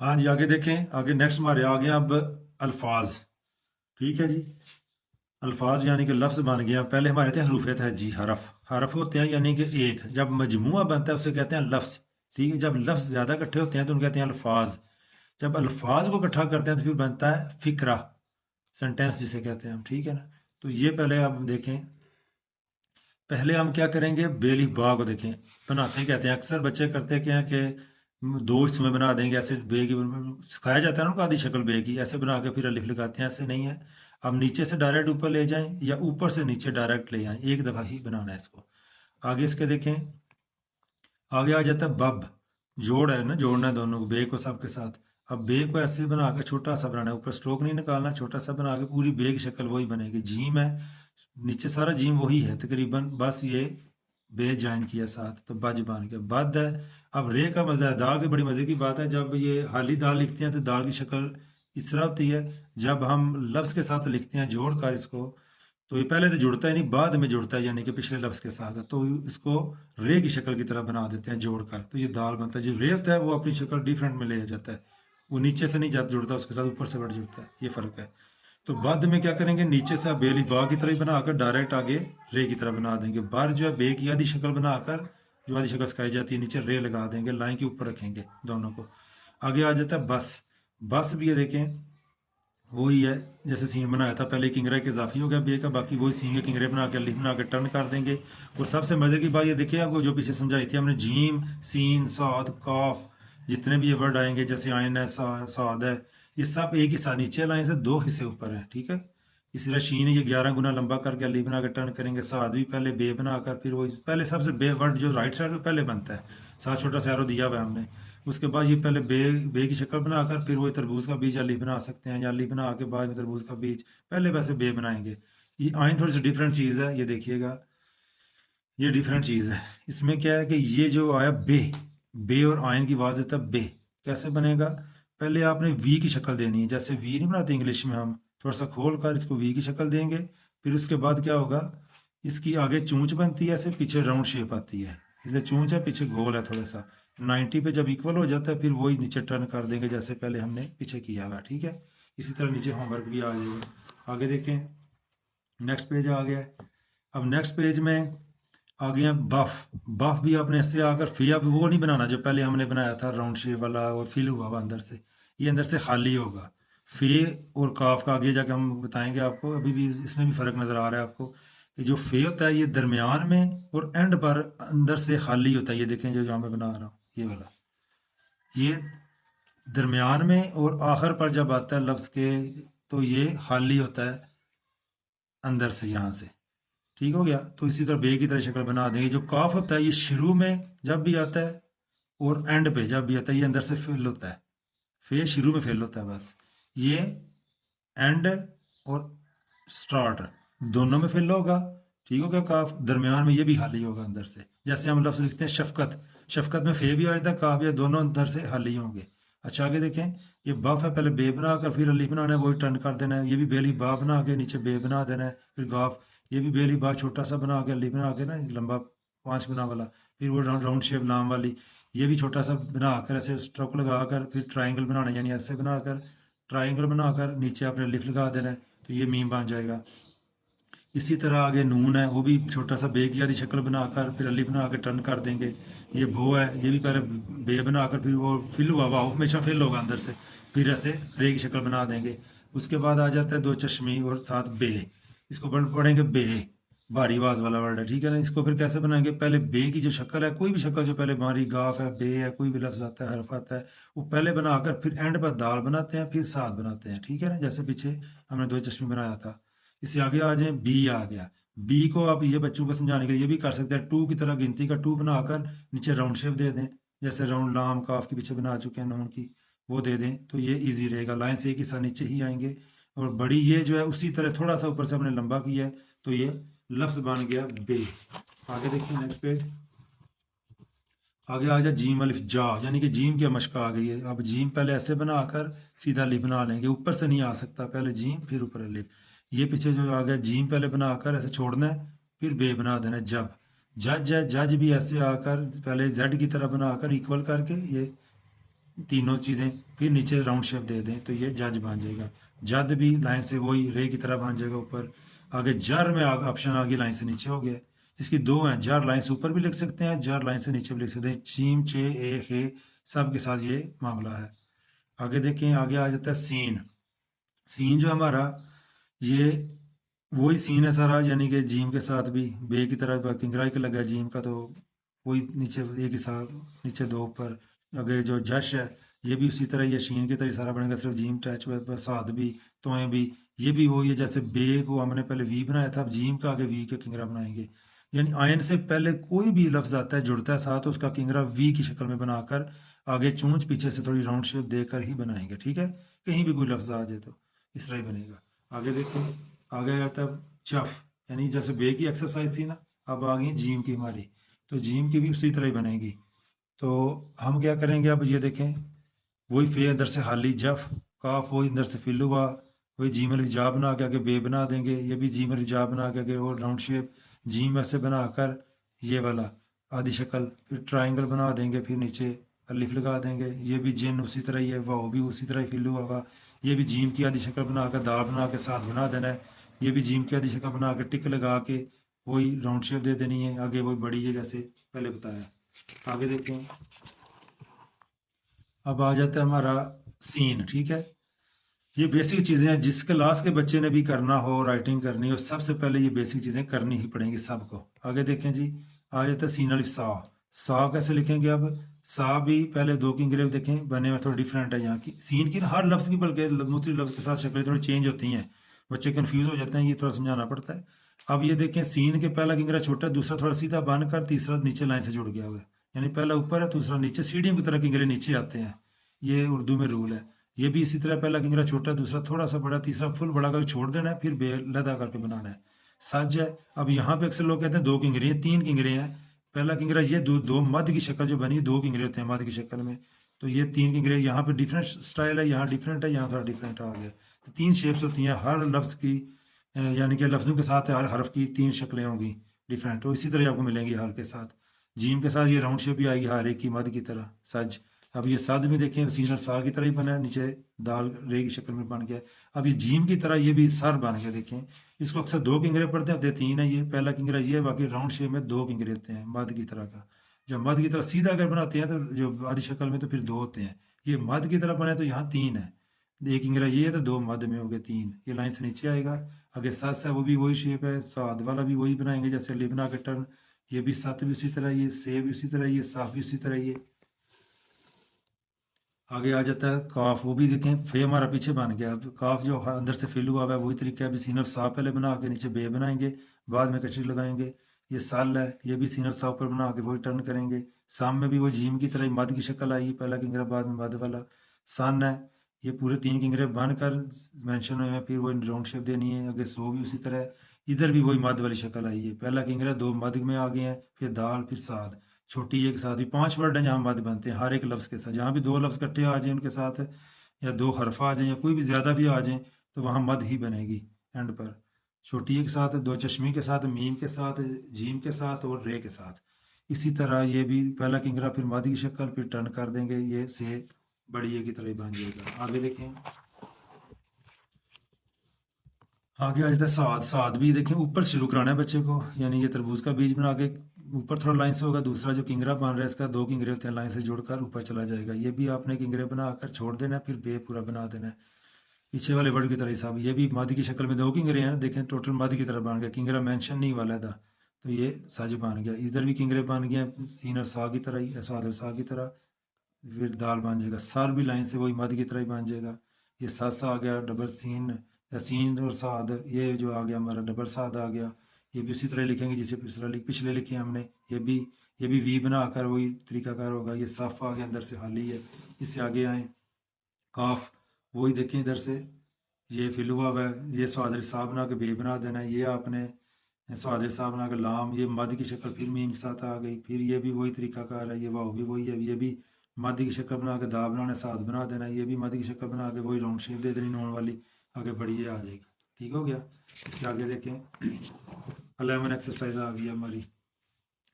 हाँ जी, आगे देखें। आगे नेक्स्ट हमारे आ गए अब अल्फाज। ठीक है जी। अल्फाज यानी कि लफ्ज़ बन गया। पहले हमारे थे हरूफियत है जी, हरफ हरफ होते हैं यानी कि एक। जब मजमुआ बनता है उसे कहते हैं लफ्ज़। ठीक है। जब लफ्ज़ ज़्यादा इकट्ठे होते हैं तो उनको कहते हैं अल्फाज। जब अल्फाज को इकट्ठा करते हैं तो फिर बनता है फ़िक्रा, सेंटेंस जिसे कहते हैं हम। ठीक है ना। तो ये पहले आप देखें। पहले हम क्या करेंगे, बेली बा को देखें। बनाते कहते हैं, अक्सर बच्चे करते क्या हैं कि दो हिस्सों में बना देंगे ऐसे। बे की सिखाया जाता है ना उनको आधी शक्ल बे की, ऐसे बना के फिर अलिफ लगाते हैं। ऐसे नहीं है। अब नीचे से डायरेक्ट ऊपर ले जाएं या ऊपर से नीचे डायरेक्ट ले आएं, एक दफ़ा ही बनाना है इसको। आगे इसके देखें। आगे आ जाता है बब। जोड़ है ना, जोड़ना है दोनों को, बे को सब के साथ। अब बे को ऐसे बना के छोटा सा बनाना है, ऊपर स्ट्रोक नहीं निकालना, छोटा सा बना के पूरी बे की शक्ल वही बनेगी। जीम है, नीचे सारा जीम वही है तकरीबन, बस ये बे ज्वाइन किया साथ तो बज बन गया बद है। अब रे का मज़ा है, दाल की बड़ी मज़े की बात है। जब ये हाली दाल लिखते हैं तो दाल की शक्ल इस तरह होती है। जब हम लफ्ज़ के साथ लिखते हैं जोड़ कर इसको, तो ये पहले तो जुड़ता ही नहीं, बाद में जुड़ता है यानी कि पिछले लफ्ज़ के साथ। तो इसको रे की शक्ल की तरह बना देते हैं जोड़कर, तो ये दाल बनता है। जो रे होता है वो अपनी शक्ल डिफरेंट में ले जाता है, वो नीचे से नहीं जाता जुड़ता, उसके साथ ऊपर से बढ़ जुड़ता है, ये फ़र्क है। तो बाद में क्या करेंगे, नीचे से आप बेली बा की तरह ही बनाकर डायरेक्ट आगे रे की तरह बना देंगे। बार जो है बे की आधी शक्ल बनाकर, जो आधी शक्ल सिखाई जाती है, नीचे रे लगा देंगे, लाइन के ऊपर रखेंगे दोनों को। आगे आ जाता है बस। बस भी ये देखें वही है, जैसे सींग बनाया था पहले, किंगरे के इजाफी हो गया बे का, बाकी वही सींग किंगरे बना के अलिफ बना के टर्न कर देंगे। और सबसे मज़े की बात ये देखिए, आपको जो पीछे समझाई थी हमने, जीम सीन साद काफ, जितने भी ये वर्ड आएंगे, जैसे आयन है साद है, ये सब एक ही साथ नीचे लाइन से दो हिस्से ऊपर है। ठीक है। इसी तरह शीन ये 11 गुना लंबा करके अली बना के टर्न करेंगे। साद भी पहले बे बनाकर, फिर वो पहले सबसे बे वर्ड जो राइट साइड में पहले बनता है, साथ छोटा सा एरो दिया हुआ है हमने। उसके बाद ये पहले बे की शक्ल बनाकर फिर वो तरबूज का बीज अली बना सकते हैं, या अली बना के बाद में तरबूज का बीज, पहले वैसे बे बनाएंगे। ये आइन थोड़ी सी डिफरेंट चीज़ है, ये देखिएगा, ये डिफरेंट चीज़ है। इसमें क्या है कि ये जो आया बे, बे और आयन की आवाज़ देता है बे, कैसे बनेगा। पहले आपने वी की शक्ल देनी है, जैसे वी नहीं बनाते इंग्लिश में हम, थोड़ा सा खोल कर इसको वी की शक्ल देंगे। फिर उसके बाद क्या होगा, इसकी आगे चूंच बनती है ऐसे, पीछे राउंड शेप आती है, इसलिए चूंच है, पीछे गोल है थोड़ा सा। 90 पे जब इक्वल हो जाता है फिर वही नीचे टर्न कर देंगे जैसे पहले हमने पीछे किया हुआ। ठीक है। इसी तरह नीचे होमवर्क भी आ जाएगा। आगे देखें, नेक्स्ट पेज आ गया है। अब नेक्स्ट पेज में आ गया बफ। बफ भी आपने इससे आकर फी, अब वो नहीं बनाना जो पहले हमने बनाया था राउंड शेप वाला और फिल हुआ हुआ अंदर से, ये अंदर से खाली होगा। फे और काफ का आगे जाके हम बताएंगे आपको, अभी भी इसमें भी फ़र्क नज़र आ रहा है आपको कि जो फे होता है ये दरमियान में और एंड पर अंदर से खाली होता है। ये देखें जो जहाँ मैं बना रहा हूँ ये वाला, ये दरमियान में और आखिर पर जब आता है लफ्ज़ के, तो ये खाली होता है अंदर से यहाँ से। ठीक हो गया। तो इसी तरह बे की तरह शक्ल बना देंगे। जो काफ होता है ये शुरू में जब भी आता है और एंड पे जब भी आता है, ये अंदर से फिल होता है। फे शुरू में फिल होता है बस, ये एंड और स्टार्ट दोनों में फिल होगा। ठीक हो गया। काफ दरमियान में ये भी खाली होगा अंदर से, जैसे हम लफ्ज़ लिखते हैं शफकत, शफकत में फे भी आ जाता है, काफ या दोनों अंदर से खाली होंगे। अच्छा आगे देखें, ये बफ है, पहले बे बना कर फिर अलीफ बनाना है, वही टर्न कर देना है। ये भी बेली बा बना के नीचे बे बना देना है, फिर गाफ। ये भी बेली बा छोटा सा बना के अलीफ बना के ना, लंबा 5 गुना वाला, फिर वो राउंड शेप लाम वाली, ये भी छोटा सा बनाकर ऐसे स्ट्रोक लगाकर फिर ट्राइंगल बनाना है, यानी ऐसे बनाकर ट्राइंगल बनाकर नीचे आपने लिफ लगा देना है, तो ये मीम बन जाएगा। इसी तरह आगे नून है, वो भी छोटा सा बे की आधी शक्ल बनाकर फिर अली बना के टर्न कर देंगे। ये भो है, ये भी पहले बे बनाकर फिर वो फिल हुआ हुआ हमेशा फिल होगा अंदर से, फिर ऐसे रे की शक्ल बना देंगे। उसके बाद आ जाता है दो चश्मी और साथ बे, इसको पढ़ेंगे बे, भारी आवाज वाला वर्ड है। ठीक है ना। इसको फिर कैसे बनाएंगे, पहले बे की जो शक्ल है, कोई भी शक्ल जो पहले हमारी गाफ है, बे है, कोई भी लफ्ज आता है, हरफ आता है, वो पहले बनाकर फिर एंड पर दाल बनाते हैं, फिर साथ बनाते हैं। ठीक है ना, जैसे पीछे हमने दो चश्मे बनाया था। इससे आगे आ जाए, बी आ गया। बी को आप ये बच्चों को समझाने के लिए ये भी कर सकते हैं, टू की तरह गिनती का टू बनाकर नीचे राउंड शेप दे दें, जैसे राउंड लाम काफ के पीछे बना चुके हैं नून की, वो दे दें, तो ये इजी रहेगा। लाइन से एक हिस्सा नीचे ही आएंगे। और बड़ी ये जो है उसी तरह थोड़ा सा ऊपर से हमने लंबा किया है, तो ये लफ्ज बन गया बे। आगे देखिए नेक्स्ट पेज। आगे आ जाए जीम अलिफ जा, यानी कि जीम की मशक आ गई है। अब जीम पहले ऐसे बनाकर सीधा अलिफ बना लेंगे, ऊपर से नहीं आ सकता, पहले जीम फिर ऊपर अलिफ। ये पीछे जो आ गया जीम पहले बनाकर ऐसे छोड़ना है, फिर बे बना देना है। जब जज है, जज भी ऐसे आकर पहले जेड की तरह बनाकर इक्वल करके ये तीनों चीज़ें, फिर नीचे राउंड शेप दे दें तो ये जज बन जाएगा। जद भी लाइन से वही रे की तरह बन जाएगा ऊपर। आगे जर में ऑप्शन आ गया लाइन से नीचे हो गया। इसकी दो हैं, जर लाइन से ऊपर भी लिख सकते हैं, जर लाइन से नीचे भी लिख सकते हैं। चीम चे ए हे सब के साथ ये मामला है। आगे देखें, आगे आ जाता है सीन। सीन जो हमारा ये वही सीन है सारा, यानी कि जीम के साथ भी बे की तरह किंगराई के लगा है जीम का, तो वही नीचे एक ही साथ, नीचे दो ऊपर। आगे जो जश है ये भी उसी तरह, ये शीन की तरह सारा बनेगा, सिर्फ जीम टच हुआ, साद भी तोएं भी ये भी वही है। जैसे बे को हमने पहले वी बनाया था, अब जीम का आगे वी के किंगरा बनाएंगे। यानी आयन से पहले कोई भी लफ्ज आता है जुड़ता है साथ, उसका किंगरा वी की शक्ल में बनाकर आगे चूंच पीछे से थोड़ी राउंड शेप देकर ही बनाएंगे। ठीक है, कहीं भी कोई लफ्ज आ जाए तो इस तरह ही बनेगा। आगे देखो, आगे आता है चफ, यानी जैसे बे की एक्सरसाइज थी ना, अब आ गई जीम की हमारी, तो जीम की भी उसी तरह ही बनेगी। तो हम क्या करेंगे, अब ये देखें, वही फे अंदर से हाली जफ, काफ वही अंदर से फिल हुआ, वही जीम अल जा बना के आगे बे बना देंगे, ये भी जीम अल जा बना के आगे वो राउंड शेप जीम ऐसे बनाकर ये वाला आधी शक्ल, फिर ट्राइंगल बना देंगे, फिर नीचे अलिफ लगा देंगे। ये भी जिन उसी तरह ही है, वाह भी उसी तरह ही फिल हुआ हुआ। ये भी जीम की आधी शक्ल बना कर दाल बना के साथ बना देना है। ये भी जीम की आधी शक्ल बना के टिक लगा के वही राउंड शेप दे देनी है, आगे वही बड़ी है जैसे पहले बताया। आगे देखें, अब आ जाता है हमारा सीन। ठीक है, ये बेसिक चीज़ें हैं, जिस क्लास के बच्चे ने भी करना हो, राइटिंग करनी हो, सबसे पहले ये बेसिक चीज़ें करनी ही पड़ेंगी सबको। आगे देखें जी, आ जाता है सीन अलिफ सा। सा कैसे लिखेंगे, अब सा भी पहले दो की इंग्रेव देखें बने में थोड़ा डिफरेंट है यहाँ की, सीन की हर लफ्ज़ की बल्कि मुख्तलिफ लफ्ज़ के साथ शक्लें थोड़ी चेंज होती हैं, बच्चे कन्फ्यूज़ हो जाते हैं, ये थोड़ा समझाना पड़ता है। अब ये देखें, सीन के पहला किंगरा छोटा है, दूसरा थोड़ा सीधा बनकर, तीसरा नीचे लाइन से जुड़ गया हुआ है, यानी पहला ऊपर है दूसरा नीचे, सीढ़ियों की तरह किंगरे नीचे आते हैं, ये उर्दू में रूल है। ये भी इसी तरह, पहला किंगरा छोटा, दूसरा थोड़ा सा बड़ा, तीसरा फुल बड़ा करके छोड़ देना है, फिर बेलदा करके बनाना है। सच है। अब यहाँ पे अक्सर लोग कहते हैं दो किंगरे हैं, तीन किंगरे हैं। पहला किंगरा ये दो मध्य की शक्ल जो बनी, दो किंगरे होते हैं मध्य की शक्ल में, तो ये तीन किंगरे, यहाँ पे डिफरेंट स्टाइल है, यहाँ डिफरेंट है, यहाँ थोड़ा डिफरेंट आ गया। तो तीन शेप्स होती हैं हर लफ्ज़ की, यानी कि लफ्ज़ों के साथ हर हरफ की तीन शक्लें होंगी डिफरेंट, तो इसी तरह आपको मिलेंगी हर के साथ। जीम के साथ ये राउंड शेप भी आएगी हर एक की मध्य की तरह, सज। अब ये साद में देखें, सीनर सा की तरह ही बना है, नीचे दाल रे की शक्ल में बन गया। अब ये जीम की तरह ये भी सर बन गया, देखें। इसको अक्सर दो किंगरे पड़ते हैं, तीन है। ये पहला किंगरा ये है, बाकी राउंड शेप में दो किंगरे होते हैं मध्य की तरह का। जब मध्य की तरह सीधा अगर बनाते हैं तो जो आधी शक्ल में, तो फिर दो होते हैं। ये मध्य की तरह बने तो यहाँ तीन है, एक किंगरा ये है तो दो मध्य में हो गए तीन। ये लाइन से नीचे आएगा। आगे सस है, वो भी वही शेप है, साद वाला भी वही बनाएंगे जैसे लिबना के टर्न। ये भी सत भी उसी तरह, ये से भी उसी तरह, ये साफ भी उसी तरह। ये आगे आ जाता है काफ, वो भी देखें फे हमारा पीछे बन गया। अब काफ जो अंदर से फिल हुआ हुआ है वही तरीका है, अभी सीनर सा पहले बना के नीचे बे बनाएंगे, बाद में कचरी लगाएंगे। ये साल है, ये भी सीनर सा ऊपर बना के वही टर्न करेंगे। साम में भी वो जीम की तरह ही मद की शक्ल आई, पहला किंगरा बाद में मद वाला। सन है, ये पूरे तीन किंगरे बनकर मेंशन हुए हैं, फिर वो राउंड शेप देनी है। आगे सो भी उसी तरह, इधर भी वही मद वाली शक्ल आई है, पहला किंगरा दो मद में आ गए हैं, फिर दाल फिर साद, छोटी एक साथ भी पांच वर्ड हैं जहाँ मद बनते हैं हर एक लफ्ज़ के साथ। जहाँ भी दो लफ्ज़ इकट्ठे आ जाएं उनके साथ, या दो हरफ आ जाएं, या कोई भी ज़्यादा भी आ जाएं, तो वहाँ मद ही बनेगी एंड पर। छोटी एक साथ, दो चश्मी के साथ, मीम के साथ, जीम के साथ और रे के साथ। इसी तरह ये भी पहला किंगरा फिर मद की शक्ल, फिर टर्न कर देंगे, ये से बड़ी ए की तरह ही बन जाएगा। आगे देखें, आगे आ जाता है साद। साद भी देखें ऊपर शुरू कराना है बच्चे को, यानी ये तरबूज का बीज बना के ऊपर थोड़ा लाइन से होगा, दूसरा जो किंगरा बन रहा है इसका दो किंगरे होते हैं लाइन से जुड़कर ऊपर चला जाएगा। ये भी आपने किंगरे बनाकर छोड़ देना है, फिर बे पूरा बना देना है पीछे वाले वर्ड की तरह ही साहब। ये भी मध की शक्ल में दो किंगरे हैं, देखें टोटल मध की तरह बन गया, किंगरा मेंशन नहीं वाला था, तो ये सज बन गया। इधर भी किंगरे बन गए सीन और सा की तरह ही, साद और सा की तरह, फिर दाल बन जाएगा। सर भी लाइन से वही मध की तरह ही बन जाएगा। ये सस आ गया डबल सीन, या सीन और साद, ये जो आ गया हमारा डबल साद आ गया। ये भी उसी तरह लिखेंगे जिसे पिछले लिखे हमने। ये भी वी बना कर वही तरीकाकार होगा। ये सफ आ गया, अंदर से हाली है। इससे आगे आए काफ, वही देखें इधर से ये फिल हुआ हुआ है, ये स्वादर सा बना के बे बना देना है। ये आपने स्वादर सा बना के लाम, ये मद की शक्ल फिर मीम के साथ आ गई। फिर ये भी वही तरीकाकार है, ये वाह भी वही है। ये भी मद की शक्ल बना के दा बनाना, साद बना देना। ये भी मद की शक्ल बना के वही राउंड शेप दे देनी नोन वाली, आगे बड़ी ये आ जाएगी। ठीक हो गया। इससे आगे देखें 11 एक्सरसाइज आ गई हमारी।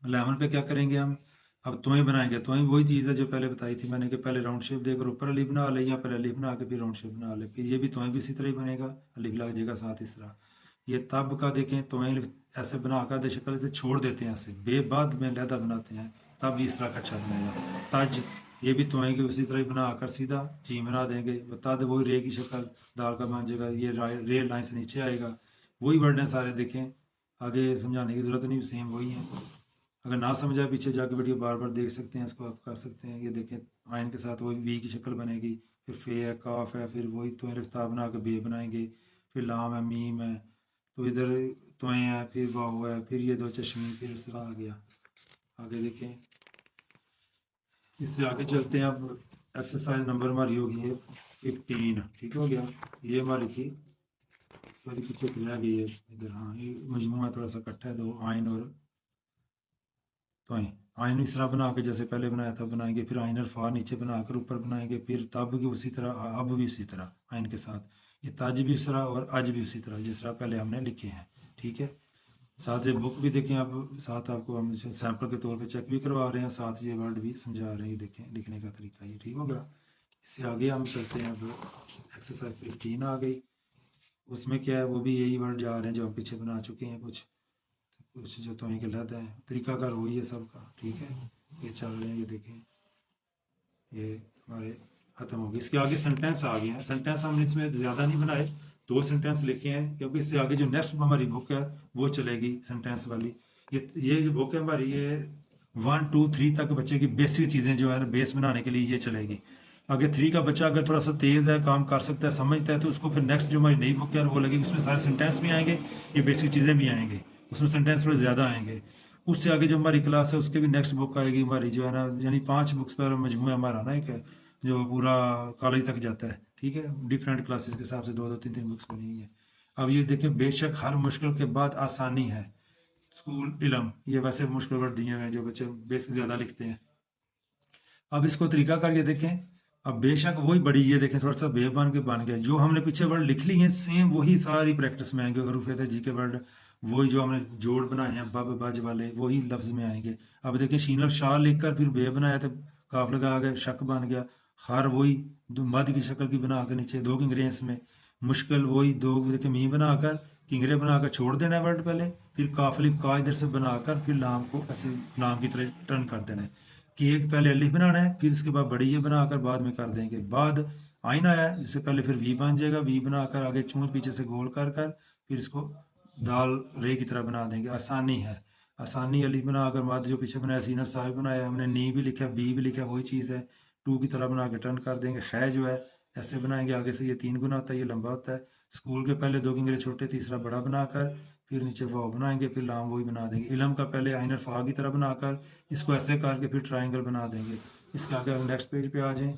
11 पे क्या करेंगे हम, अब तुएं बनाएंगे, तुएं वही चीज़ है जो पहले बताई थी मैंने कि पहले राउंड शेप देकर ऊपर अलिफ बना ले, या पहले अलिफ बना के फिर राउंड शेप बना ले, फिर ये भी तुएं भी इसी तरह ही बनेगा, अलिफ लग जाएगा साथ इस तरह। ये तब का देखें तुएं ऐसे बना कर दे शक्ल से छोड़ देते हैं, ऐसे बे बाद में लहदा बनाते हैं, तब इस तरह का अच्छा बनेगा। तज ये भी तुएं की उसी तरह ही बना कर सीधा जी बना देंगे, वो तद वही रे की शक्ल दाल का बन जाएगा, ये रे लाइन से नीचे आएगा। वही वर्ड हैं सारे, देखें आगे समझाने की ज़रूरत नहीं, सेम वही है। अगर ना समझा पीछे जाके वीडियो बार बार देख सकते हैं, इसको आप कर सकते हैं। ये देखें आयन के साथ वही वी की शक्ल बनेगी, फिर फे है, काफ है, फिर वही तो रफ्ता बना के बे बनाएंगे, फिर लाम है, मीम है, तो इधर तोएँ है, फिर वाव है, फिर ये दो चश्मी, फिर उस तरह आ गया। आगे देखें, इससे आगे चलते हैं। अब एक्सरसाइज नंबर हमारी होगी है 15, ठीक हो गया। ये हमारी थी, सॉरी पीछे रह गई है इधर, हाँ ये मजमूआ थोड़ा सा इकट्ठा है, दो आयन और तो आयन इस तरह बना के जैसे पहले बनाया था बनाएंगे, फिर आयन और फा नीचे बनाकर ऊपर बनाएंगे, फिर तब भी उसी तरह, अब भी उसी तरह आयन के साथ। ये तज भी उस तरह और अज भी उसी तरह जिस तरह पहले हमने लिखे हैं, ठीक है। साथ ये बुक भी देखें आप, साथ आपको हम सैंपल के तौर पे चेक भी करवा रहे हैं, साथ ये वर्ड भी समझा रहे हैं, ये देखें लिखने का तरीका ये, ठीक होगा। इससे आगे हम चलते हैं। अब एक्सरसाइज 15 आ गई, उसमें क्या है वो भी यही वर्ड जा रहे हैं जो हम पीछे बना चुके हैं, कुछ जो तो के लद है, तरीकाकार वही है सबका, ठीक है। ये चल रहे हैं, ये देखें ये हमारे ख़त्म हो गए। इसके आगे सेंटेंस आ गए हैं, सेंटेंस हमने इसमें ज़्यादा नहीं बनाए, 2 सेंटेंस लिखे हैं, क्योंकि इससे आगे जो नेक्स्ट हमारी बुक है वो चलेगी सेंटेंस वाली। ये जो बुक है हमारी, ये 1 2 3 तक बच्चे की बेसिक चीज़ें जो है ना बेस बनाने के लिए ये चलेगी। आगे 3 का बच्चा अगर थोड़ा सा तेज़ है, काम कर सकता है, समझता है, तो उसको फिर नेक्स्ट जो हमारी नई बुक है वो लगेगी, उसमें सारे सेंटेंस भी आएंगे, ये बेसिक चीज़ें भी आएंगे, उसमें सेंटेंस थोड़े ज़्यादा आएंगे। उससे आगे जो हमारी क्लास है उसके भी नेक्स्ट बुक आएगी हमारी जो है ना, यानी 5 बुक्स पर मजमूआ हमारा ना एक जो पूरा कॉलेज तक जाता है, ठीक है। डिफरेंट क्लासेस के हिसाब से 2 2 3 3 बुक्स बनी हुई है। अब ये देखें, बेशक हर मुश्किल के बाद आसानी है, स्कूल इलम, ये वैसे मुश्किल वर्ड दिए हुए हैं जो बच्चे बेसिक ज़्यादा लिखते हैं। अब इसको तरीका करके देखें। अब बेशक वही बड़ी, ये देखें थोड़ा सा बे बन गया, जो हमने पीछे वर्ड लिख लिए हैं सेम वही सारी प्रैक्टिस में आएंगे, हरूफ जी के वर्ड वही जो हमने जोड़ बनाए हैं बब बज वाले वही लफ्ज़ में आएंगे। अब देखें शीन शाह लिखकर फिर बे बनाया तो काफ लगा गया, शक बन गया। हर वही मद की शक्ल की बना कर नीचे 2 किंगरे इसमें, मुश्किल वही 2 देखें मी बनाकर किंगरे बनाकर छोड़ देना है वर्ड पहले, फिर काफलिफ का इधर से बनाकर फिर लाम को ऐसे लाम की तरह टर्न कर देना है कि एक पहले अलिफ बनाना है, फिर उसके बाद बड़ी ये बनाकर बाद में कर देंगे। बाद आइन आया है, इससे पहले फिर वी बन जाएगा, वी बनाकर आगे चूंच पीछे से गोल कर फिर इसको दाल रे की तरह बना देंगे। आसानी है, आसानी अलिफ बनाकर बाद जो पीछे बनाया सीनर साहिब बनाया, हमने नी भी लिखा, बी भी लिखा, वही चीज़ है, 2 की तरह बना के टर्न कर देंगे। खै जो है ऐसे बनाएंगे, आगे से ये 3 गुना होता है, ये लंबा होता है। स्कूल के पहले 2 किंगरे छोटे, तीसरा बड़ा बनाकर फिर नीचे वाव बनाएंगे, फिर लाम वही बना देंगे। इलम का पहले आइनर फा की तरह बनाकर इसको ऐसे करके फिर ट्राइंगल बना देंगे। इसके आगे नेक्स्ट पेज पे आ जाएं।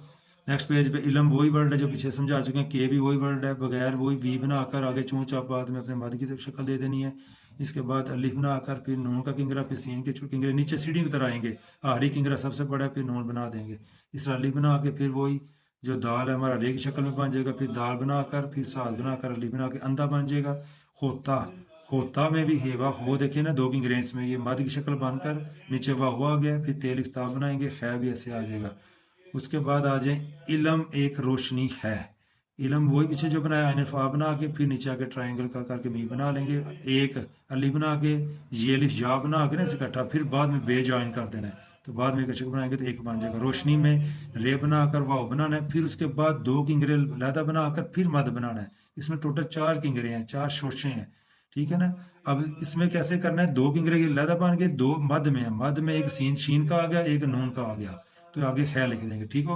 नेक्स्ट पेज पे इलम वही वर्ड है जो पीछे समझा चुके हैं, के भी वही वर्ड है, बगैर वही वी बनाकर आगे चूंच आप बाद में अपने मद की शक्ल दे देनी है। इसके बाद अलिफ बनाकर फिर नून का किंगरा, फिर सीन के किंगरे नीचे सीढ़ी की तरह आएंगे, आखिरी किंगरा सबसे बड़ा है, फिर नून बना देंगे। इस तरह अलिफ बना के फिर वही जो दाल है हमारा रे की शक्ल में बन जाएगा, फिर दाल बनाकर फिर साद बनाकर अलिफ बना के अंधा बन जाएगा। होता, होता में भी हेवा हो देखिए ना 2 किंगरे इसमें, ये मद की शक्ल बनकर नीचे वाह आ गया, फिर तेल इफ्ताब बनाएंगे, खै भी ऐसे आ जाएगा। उसके बाद आ जाए इलम एक रोशनी है, इलम वही पीछे जो बनाया आइनर फा बना के फिर नीचे आके ट्राइंगल का करके मी बना लेंगे, एक अली बना के ये अलिफ जा बना के ना इसे इकट्ठा, फिर बाद में बे ज्वाइन कर देना है, तो बाद में एक अक्षर बनाएंगे तो एक बन जाएगा। रोशनी में रे बनाकर वाव बनाना है, फिर उसके बाद 2 किंगरे लहदा बनाकर फिर मद बनाना है। इसमें टोटल 4 किंगरे हैं, 4 शोशे हैं, ठीक है ना। अब इसमें कैसे करना है, 2 किंगरे के लहदा बन के 2 मद में है, मद में एक सीन शीन का आ गया, एक नून का आ गया, तो आगे खै लिख देंगे, ठीक हो गया।